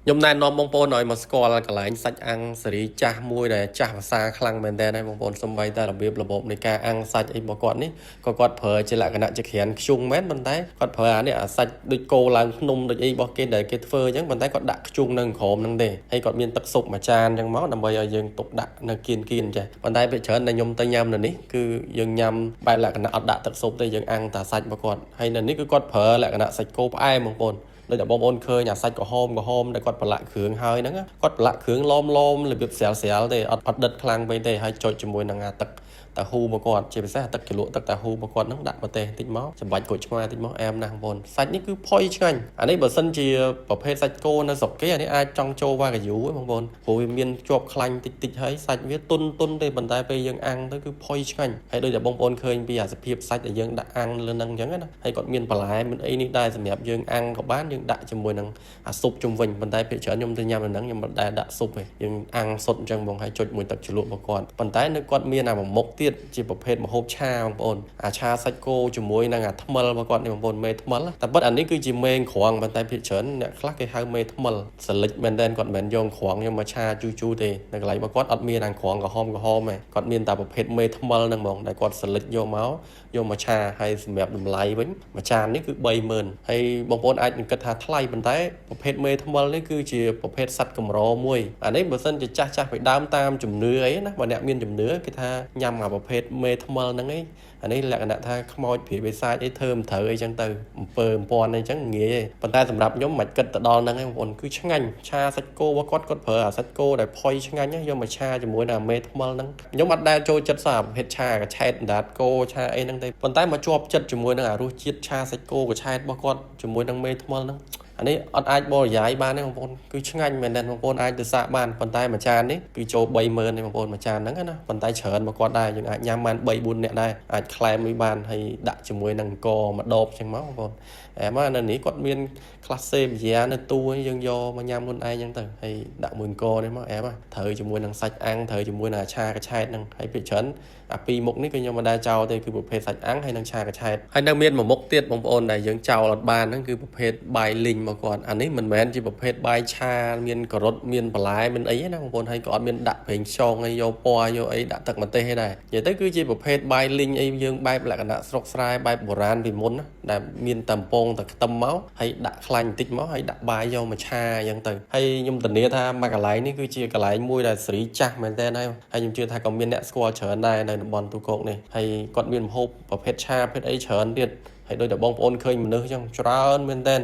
ខ្ញុំណែនាំបងប្អូនឲ្យមកស្គាល់កន្លែងសាច់អាំងសេរីចាស់មួយដែលចាស់ភាសាខ្លាំងមែនតើបងប្អូនសំបីតែរបៀបរបបនៃការអាំងសាច់អីរបស់គាត់នេះក៏គាត់ប្រើជាលក្ខណៈជាក្រានខ្ជុងមែនប៉ុន្តែគាត់ប្រើអានេះអាសាច់ដូចគោឡើងភ្នំដូចអីរបស់គេដែលគេធ្វើអញ្ចឹងប៉ុន្តែគាត់ដាក់ខ្ជុងនៅក្រោមហ្នឹងទេហើយគាត់មានទឹកស៊ុបមួយចានអញ្ចឹងមកដើម្បីឲ្យយើងទុកដាក់នៅគៀនចាប៉ុន្តែពេលច្រើនដែលខ្ញុំទៅញ៉ាំនៅនេះគឺយើងញ៉ាំបែបលក្ខណៈអត់ដាក់ទឹកស៊ុបទេយើងអាំងតែសាច់របស់គាត់ហើយនៅនេះគឺគាត់ប្រើលក្ខណៈសាច់គោផ្អែមបងប្អូនដូចតែបងប្អូនឃើញអាសាច់ក្រហមដែលគាត់ប្រឡាក់គ្រឿងហើយហ្នឹងគាត់ប្រឡាក់គ្រឿងឡមរបៀបស្រាលទេអត់ដិតខ្លាំងពេកទេហើយចុចជាមួយនឹងអាទឹកតាហ៊ូរបស់គាត់ជាពិសេសទឹកជ្រលក់ទឹកតាហ៊ូរបស់គាត់ហ្នឹងដាក់ម្ទេសតិចមកចំបាច់ក្រូចឆ្មាតិចមកអែមណាស់បងប្អូនសាច់នេះគឺផុយឆ្ងាញ់អានេះបើសិនជាប្រភេទសាច់គោនៅស្រុកគេអានេះអាចចង់ចូលវ៉ាកាយូហ៎បងប្អូនព្រោះវាមានជាប់ខ្លាញ់តិចហើយសាច់វាទុនទេប៉ុន្តែពេលយើងអាំងទៅគឺផុយឆ្ងាញ់ហើយដូចតែបងប្អូនឃើញពីអាសភាពសាច់ដែលយើងដាក់អាំងលើហ្នឹងអញ្ចឹងណាហើយគាត់មានបន្លែមានអីនេះដែរសម្រាប់យើងអាំងក៏បានយើងដាក់ជាមួយនឹងអាស៊ុបជុំវិញប៉ុន្តែពេលច្រើនខ្ញុំទៅញ៉ាំនៅហ្នឹងខ្ញុំមិនដែលដាក់ស៊ុបទេយើងអាំងសុទ្ធអញ្ចឹងបងហើយចុចមួយទឹកជ្រលក់របស់គាត់ប៉ុន្តែនៅគាត់មានអាមុខទៀតជាប្រភេទម្ហូបឆាបងប្អូនអាឆាសាច់គោជាមួយនឹងអាថ្មិលរបស់គាត់នេះបងប្អូនមេថ្មិលតែពិតអានេះគឺជាមេក្រងប៉ុន្តែភាគច្រើនអ្នកខ្លះគេហៅមេថ្មិលសលិចមែនតើគាត់មិនមែនយកក្រងយកមកឆាជូរទេនៅកន្លែងរបស់គាត់អត់មានអាក្រងក្រហមទេគាត់មានតែប្រភេទមេថ្មិលហ្នឹងហ្មងដែលគាត់សលិចយកមកឆាហើយសម្រាប់តម្លៃវិញមួយចាននេះគឺ30000ហើយបងប្អូនអាចនឹងគិតថាថ្លៃប៉ុន្តែប្រភេទមេថ្មិលនេះគឺជាប្រភេទសត្វកម្រមួយអានេះបើសិនជាចាស់ពីដើមតាមជំនឿអីណាបើអ្នកមានជំនឿគេថាញ៉ាំអាប្រភេទមេថ្មិលហ្នឹងឯងអានេះលក្ខណៈថាខ្មោចព្រាយបិសាចអីធ្វើមិនត្រូវអីចឹងទៅអំពើអំពាន់អីចឹងងាយទេប៉ុន្តែសម្រាប់ខ្ញុំមិនគិតទៅដល់ហ្នឹងឯងបងប្អូនគឺឆ្ងាញ់ឆាសាច់គោរបស់គាត់ប្រើអាសាច់គោដែលផុយឆ្ងាញ់យកមកឆាជាមួយនឹងមេថ្មិលហ្នឹងខ្ញុំអត់ដែលចូលចិត្តសោះប្រភេទឆាកឆែតអណ្ដាតគោឆាអីហ្នឹងទេប៉ុន្តែមកជាប់ចិត្តជាមួយនឹងអារសជាតិឆាសាច់គោកឆែតរបស់គាត់ជាមួយនឹងមេថ្មិលហ្នឹងអានេះអត់អាចបរិយាយបានទេបងប្អូនគឺឆ្ងាញ់មែនទេបងប្អូនអាចទៅសាកបានប៉ុន្តែមួយចាននេះគឺចូល30000ទេបងប្អូនមួយចានហ្នឹងណាប៉ុន្តែច្រើនមកគាត់ដែរយើងអាចញ៉ាំបាន3-4នាក់ដែរអាចក្លែមមួយបានហើយដាក់ជាមួយនឹងអង្គមួយដបចឹងមកបងប្អូនអែមនៅនេះគាត់មានក្លាសេបយ៉ានៅទូយើងយកមកញ៉ាំខ្លួនឯងចឹងទៅហើយដាក់មួយអង្គនេះមកអែមត្រូវជាមួយនឹងសាច់អាំងត្រូវជាមួយនឹងអាឆាកឆែតហ្នឹងហើយពីច្រើនអាពីរមុខនេះគឺខ្ញុំមិនដែលចោលទេគឺប្រភេទសាច់អាំងហើយនឹងឆាកឆែតហើយនៅមានមួយមុខទៀតបងប្អូនដែលយើងចោលអត់បានហ្នឹងគឺប្រភេទបាយលីងមកគាត់អានេះមិនមែនជាប្រភេទបាយឆាមានការ៉ុតមានបន្លែមានអីណាបងប្អូនហើយក៏អត់មានដាក់ប្រេងខ្យងអីយកពណ៌យកអីដាក់ទឹកម្ទេសទេដែរនិយាយទៅគឺជាប្រភេទបាយលីងអីយើងបែបលក្ខណៈស្រុកស្រែបែបបុរាណពីមុនណាដែលមានតែកំពងតែខ្ទឹមមកហើយដាក់ខ្លាញ់បន្តិចមកហើយដាក់បាយយកមកឆាអញ្ចឹងទៅហើយខ្ញុំធានាថាមកកន្លែងនេះគឺជាកន្លែងមួយដែលសេរីចាស់មែនតើហើយខ្ញុំជឿថាក៏មានអ្នកស្គាល់ច្រើនដែរនៅតំបន់ទូកោកនេះហើយគាត់មានម្ហូបប្រភេទឆាប្រភេទអីច្រើនទៀតហើយដូចតែបងប្អូនឃើញមនុស្សអញ្ចឹងច្រើនមែនតើ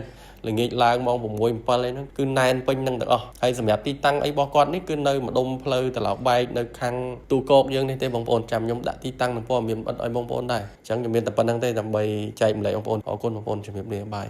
ល្ងាចឡើងម៉ោង6 7អីហ្នឹងគឺណែនពេញហ្នឹងទាំងអស់ហើយសម្រាប់ទីតាំងអីរបស់គាត់នេះគឺនៅម្ដុំផ្លូវត្រឡោកបែកនៅខាងទូកោកយើងនេះទេបងប្អូនចាំខ្ញុំដាក់ទីតាំងនឹងព័ត៌មានអត់ឲ្យបងប្អូនដែរអញ្ចឹងខ្ញុំមានតែប៉ុណ្្នឹងទេដើម្បីចែកម្លែកបងប្អូនអរគុណបងប្អូនជំរាបលាបាយ